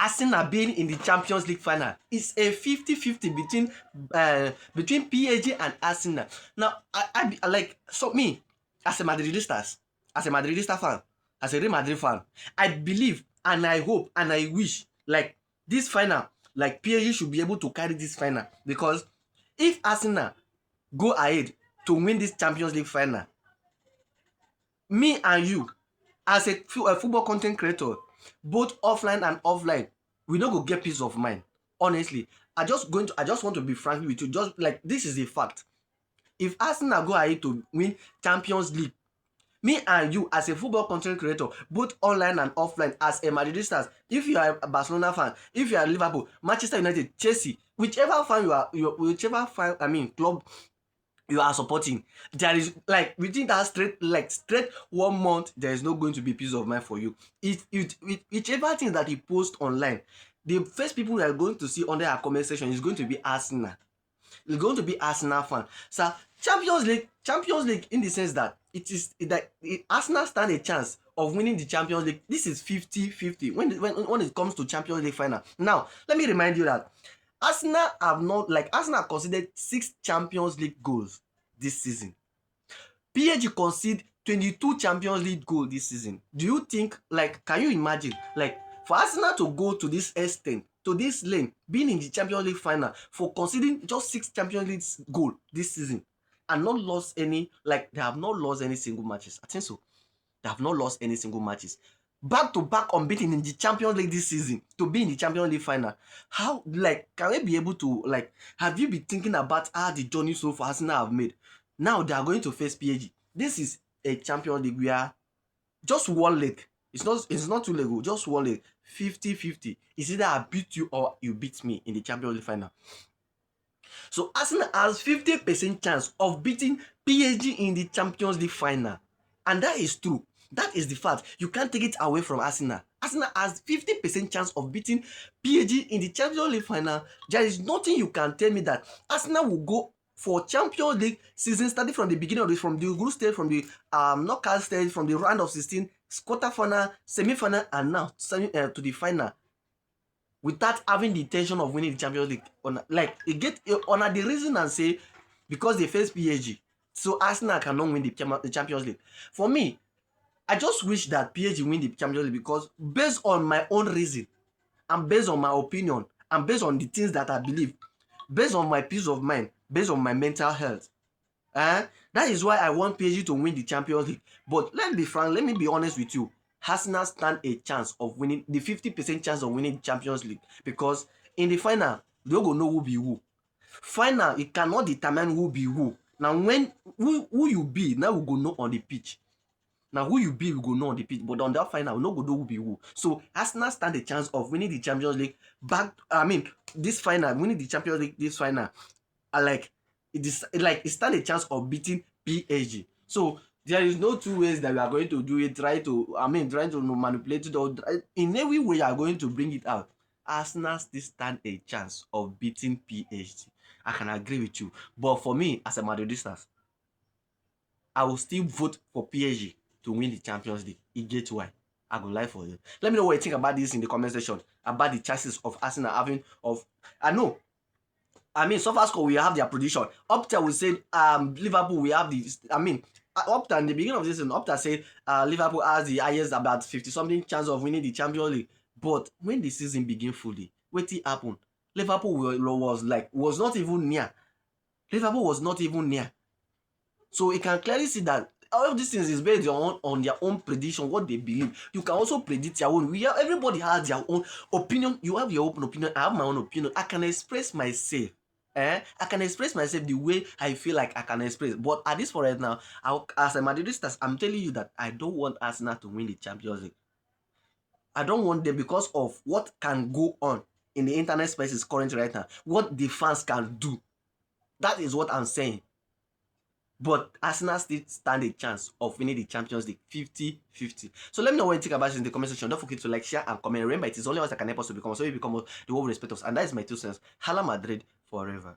Arsenal being in the Champions League final. It's a 50-50 between PSG and Arsenal. Now, I like, so me, as a Madridista fan, as a Real Madrid fan, I believe and I hope and I wish like this final, like PSG should be able to carry this final, because if Arsenal go ahead to win this Champions League final, me and you, as a football content creator, both offline and offline, we no go get peace of mind. Honestly, I just want to be frank with you. Just like, this is a fact. If Arsenal go ahead to win Champions League, me and you, as a football content creator, both online and offline, as a Madridistas, if you are a Barcelona fan, if you are Liverpool, Manchester United, Chelsea, whichever fan whichever fan, club you are supporting, there is, like, within that straight 1 month, there is not going to be peace of mind for you. Whichever thing that you post online, the first people that are going to see under our comment section is going to be Arsenal. It's going to be Arsenal fan. So Champions League, in the sense that Arsenal stand a chance of winning the Champions League. This is 50-50 when it comes to Champions League final. Now, let me remind you that Arsenal considered 6 Champions League goals this season. PSG conceded 22 Champions League goals this season. Do you think, like, can you imagine, like, for Arsenal to go to this extent, to this lane, being in the Champions League final, for conceding just 6 Champions League goals this season, and not lost any, like, they have not lost any single matches. I think so. They have not lost any single matches. Back to back unbeaten in the Champions League this season, to be in the Champions League final. How, like, can we be able to, like, have you been thinking about how the journey so far Arsenal have made? Now they are going to face PSG. This is a Champions League where just one leg. It's not 2 legs, just one leg. 50-50. It's either I beat you or you beat me in the Champions League final. So Arsenal has 50% chance of beating PSG in the Champions League final. And that is true. That is the fact. You can't take it away from Arsenal. Arsenal has 50% chance of beating PSG in the Champions League final. There is nothing you can tell me that Arsenal will go for Champions League season, starting from the beginning of this, from the group stage, from the knockout stage, from the round of 16, quarter final, semi-final, and now to the final, without having the intention of winning the Champions League. Like, it get on the reason and say because they face PSG, so Arsenal cannot win the Champions League. For me, I just wish that PSG win the Champions League, because based on my own reason, and based on my opinion, and based on the things that I believe, based on my peace of mind, based on my mental health, that is why I want PSG to win the Champions League. But let's be frank, let me be honest with you. Arsenal stand a chance of winning, the 50% chance of winning the Champions League, because in the final, they don't know who be who. Final, it cannot determine who be who. Now, when who you be, now we go know on the pitch. Now, who you be, we go know on the pitch. But on that final, we no go know who be who. So Arsenal stand a chance of winning the Champions League. This final, winning the Champions League, this final, it stand a chance of beating PSG. So there is no 2 ways that we are going to do it. Trying to manipulate it, or in every way you are going to bring it out. Arsenal still stand a chance of beating PSG. I can agree with you. But for me, as a Madridista, I will still vote for PSG to win the Champions League. It gets why. I go lie for you. Let me know what you think about this in the comment section. About the chances of Arsenal having of. So far score, we have their prediction. Opta will say Liverpool we have the. Opta in the beginning of this season, Opta said Liverpool has the highest, about 50-something chance of winning the Champions League. But when the season begin fully, what happened? Liverpool was not even near. Liverpool was not even near. So you can clearly see that all of these things is based on their own prediction, what they believe. You can also predict your own. Everybody has their own opinion. You have your own opinion. I have my own opinion. I can express myself. I can express myself the way I feel like I can express. But at this point right now, as a Madridista, I'm telling you that I don't want Arsenal to win the Champions League. I don't want them because of what can go on in the internet spaces currently right now. What the fans can do. That is what I'm saying. But Arsenal still stand a chance of winning the Champions League 50-50. So let me know what you think about this in the comment section. Don't forget to like, share, and comment. Remember, it is only us that can help us to become. So we become the world respect us. And that is my 2 cents. Hala Madrid forever.